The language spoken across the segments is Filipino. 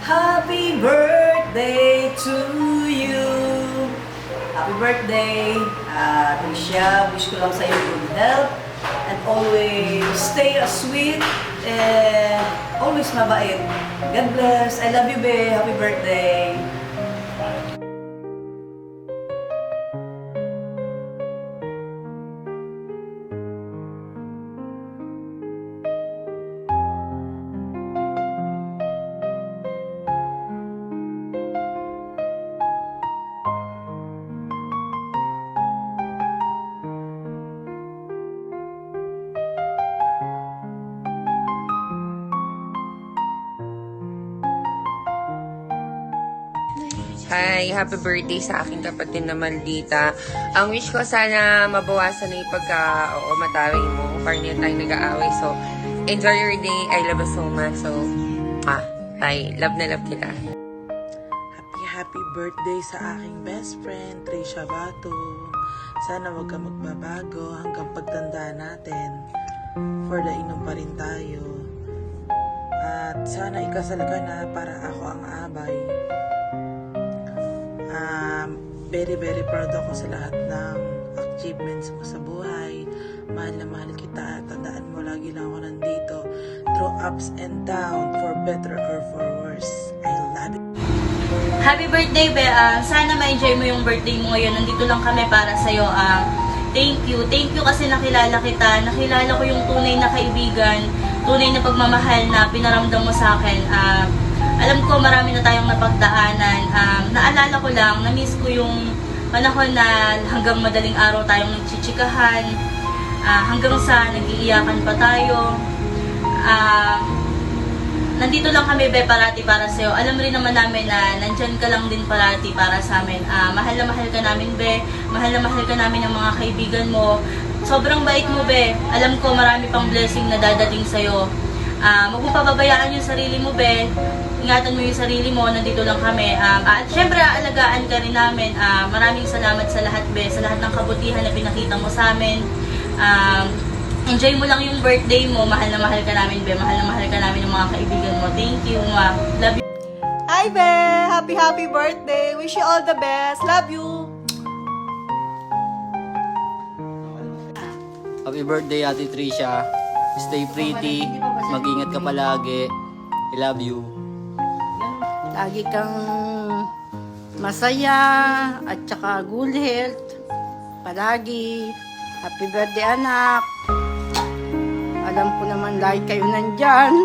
Happy birthday to you. Happy birthday, Tricia. Wish ko lang sa'yo good health and always stay sweet and always mabait. God bless. I love you, babe. Happy birthday. Hi, happy birthday sa aking kapatid na Maldita. Ang wish ko sana mabawasan na yung pagka-mataway mo. Parang yun tayo nag-aaway. So, enjoy your day. I love you so much. So, bye. Love na love kita. Happy birthday sa aking best friend, Tricia Bato. Sana wag ka magbabago hanggang pagtanda natin. For the inom pa rin tayo. At sana ikasal ka na para ako ang abay. Very proud ako sa lahat ng achievements mo sa buhay. Mahal na mahal kita. Tandaan mo, lagi lang ako nandito. Through ups and downs, for better or for worse. I love it. Happy birthday, Be. Sana ma-enjoy mo yung birthday mo ngayon. Nandito lang kami para sa'yo. Thank you. Thank you kasi nakilala kita. Nakilala ko yung tunay na kaibigan, tunay na pagmamahal na pinaramdam mo sa akin. Alam ko marami na tayong napagdaanan. Naalala ko lang, na-miss ko yung panahon na hanggang madaling araw tayong nagchichikahan, hanggang sa nag-iiyakan pa tayo. Nandito lang kami, Be, parati para sa'yo. Alam rin naman namin na nandyan ka lang din parati para sa amin. Mahal na mahal ka namin, Be. Mahal na mahal ka namin ng mga kaibigan mo. Sobrang bait mo, Be. Alam ko marami pang blessing na dadating sa'yo. Huwag mo pababayaan yung sarili mo, Be. Ingatan mo yung sarili mo, nandito lang kami. At syempre, aalagaan ka rin namin. Maraming salamat sa lahat, Be, sa lahat ng kabutihan na pinakita mo sa amin. Enjoy mo lang yung birthday mo. Mahal na mahal ka namin, Be. Mahal na mahal ka namin ng mga kaibigan mo. Thank you, ma. Love you. Hi, Be! Happy birthday! Wish you all the best. Love you! Happy birthday, Ate Tricia. Stay pretty. Mag-ingat ka palagi. I love you. Lagi kang masaya at saka good health. Palagi. Happy birthday, anak. Alam ko naman lagi kayo nandyan.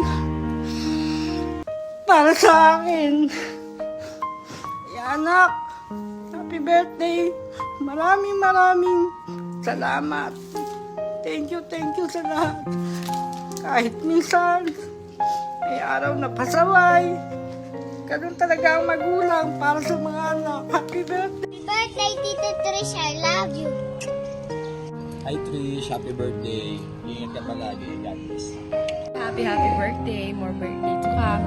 Para sa akin. Ay, anak. Happy birthday. Maraming salamat. Thank you sa lahat. Kahit minsan, may araw na pasaway. Ganun talaga ang magulang para sa mga anak. Happy birthday! Happy birthday, Tita Trish. I love you. Hi Trish, happy birthday. Ingat ka palagi. God bless. Happy birthday. More birthday to come.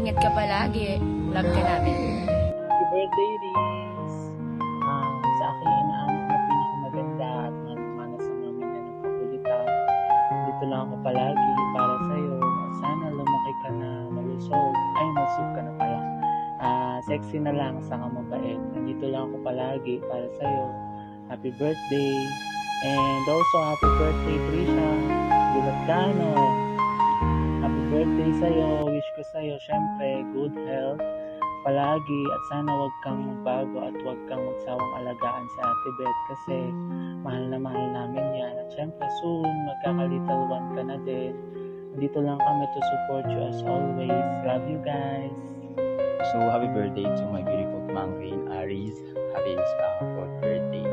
Ingat ka palagi. Love ka namin. Happy birthday, Riz. Sa akin, inaanak na pinakamaganda at manas ang namin na nagpakulitan. Dito lang ako palagi para sa'yo. Sana lumaki ka na malusog. Ay, malusog ka na pala. Sexy na lang, saka mabait. Nandito lang ako palagi para sa'yo. Happy birthday. And also, happy birthday, Trisha. Gulat ka, no? Happy birthday sa'yo. Wish ko sa'yo, syempre, good health palagi at sana wag kang magbago at wag kang magsawang alagaan sa Ate Beth kasi mahal na mahal namin yan. At syempre, soon, magkaka-little one ka na din. Dito lang kami to support you as always. Love you guys. So, happy birthday to my beautiful Mangkin, Aris. Happy 4th birthday.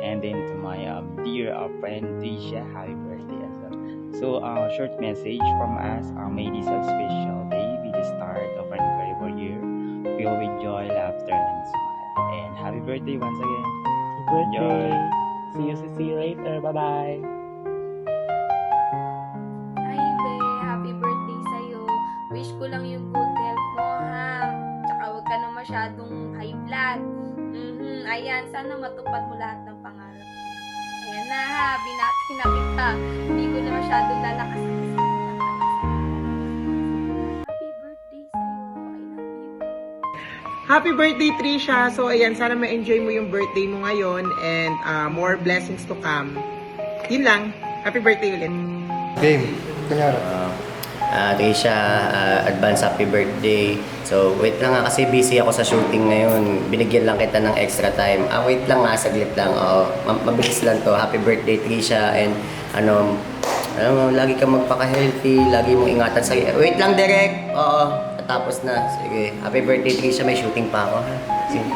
And then to my dear friend, Tricia, happy birthday as well. So, short message from us. May this a special day be the start of an incredible year. Filled with joy, laughter, and smile. And happy birthday once again. Happy birthday. See you later. Bye-bye. Hi, Be. Happy birthday sa'yo. Wish ko lang yung good health mo, ha? Tsaka huwag ka na masyadong high blood. Ayan, sana matupad mo lahat ng pangarap mo. Ayan na, ha? Binati na kita. Hindi ko na masyadong lalakas. Happy birthday sa'yo. Happy birthday, Trisha! So, ayan, sana ma-enjoy mo yung birthday mo ngayon and more blessings to come. Yun lang. Happy birthday ulit. Game. Kanyara. Trisha, advance happy birthday. So, wait lang nga kasi busy ako sa shooting ngayon. Binigyan lang kita ng extra time. Wait lang nga, saglit lang. Mabilis lang to. Happy birthday, Trisha. And alam mo, lagi kang magpaka-healthy. Lagi mong ingatan sa... Wait lang, Derek. Oo. Tapos na. Sige. Happy birthday, Trisha. May shooting pa ako. Sige.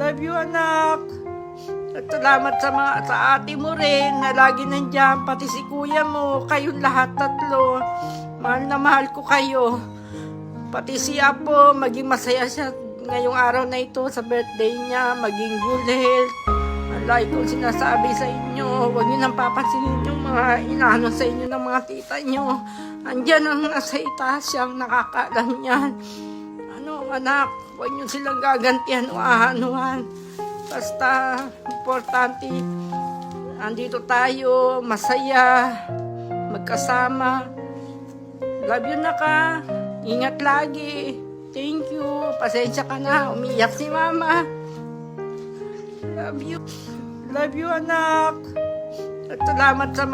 Love you, anak. At salamat sa ate mo rin na lagi nandiyan, pati si kuya mo, kayong lahat tatlo. Mahal na mahal ko kayo. Pati si Apo, maging masaya siya ngayong araw na ito sa birthday niya, maging good health. Ang lagi kong sinasabi sa inyo, huwag niyo nang papansinin yung mga inaano sa inyo ng mga tita niyo. Andiyan ang nasa itaas siyang nakakaalam niyan. Anak, huwag niyo silang gagantihan o ahanuhan. Basta, importante, andito tayo, masaya, magkasama. Love you na ka. Ingat lagi. Thank you. Pasensya ka na. Umiyak si mama. Love you. Love you, anak. At salamat sa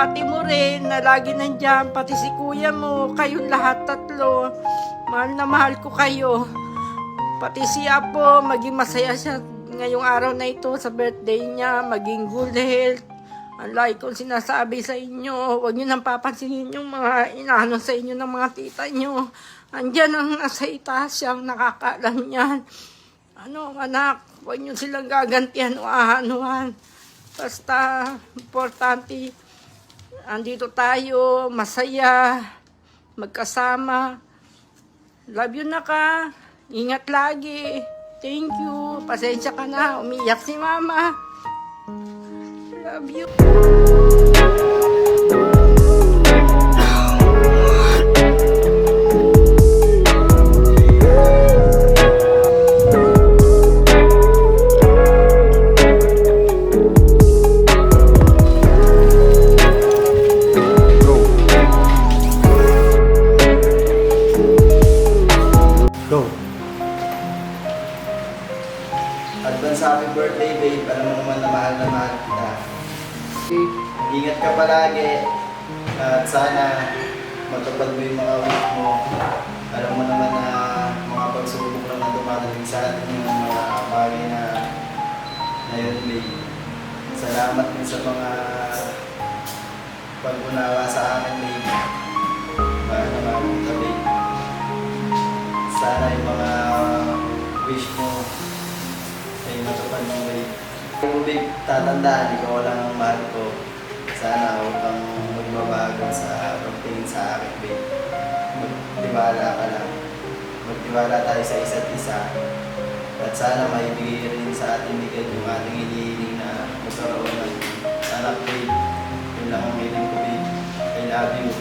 ate mo rin na lagi nandiyan, pati si kuya mo, kayong lahat tatlo. Mahal na mahal ko kayo. Pati si Apo, maging masaya siya ngayong araw na ito sa birthday niya, maging good health. Ang lagi kong sinasabi sa inyo, huwag niyo nang papansinin yung mga inaano sa inyo ng mga tita niyo. Andiyan ang nasa itaas siyang nakakaalam niyan. Anak, huwag niyo silang gagantihan o ahanuhan. Basta, importante, andito tayo, masaya, magkasama. Love you na ka. Ingat lagi. Thank you. Pasensya ka na. Umiyak si mama. Love you. Go. Advance happy birthday, babe. Alam mo naman na mahal kita. Ingat ka palagi. At sana matupad mo yung mga wish mo. Alam mo naman na mga pagsubok lang na dumadating sa atin yung mga bagay na yun, babe. Salamat din sa mga pag-unawa sa akin, babe. Mahal na mahal kita, babe. Sana yung mga wish mo ay matupad mo, babe. Kung babe, tatandaan, ikaw lang ang mahal ko. Sana huwag kang magbabago sa pagtingin sa akin, babe. Magtiwala ka lang. Magtiwala tayo sa isa't isa. At sana maibigay rin sa ating bigay yung ating hinihiling na magkaroon ng anak, babe. Yun lang ang hiling ko, babe. I love you.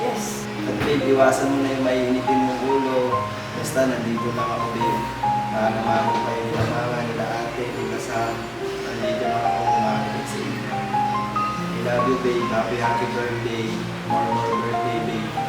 Yes. At babe, iwasan mo na yung mainitin mong ulo. Basta nandito lang ako, babe. Mahal ko kayo nila mama, nila ate, nila Sam. Nandito lang ako umakinig sa inyo. I love you, babe. Happy birthday. More birthday, babe.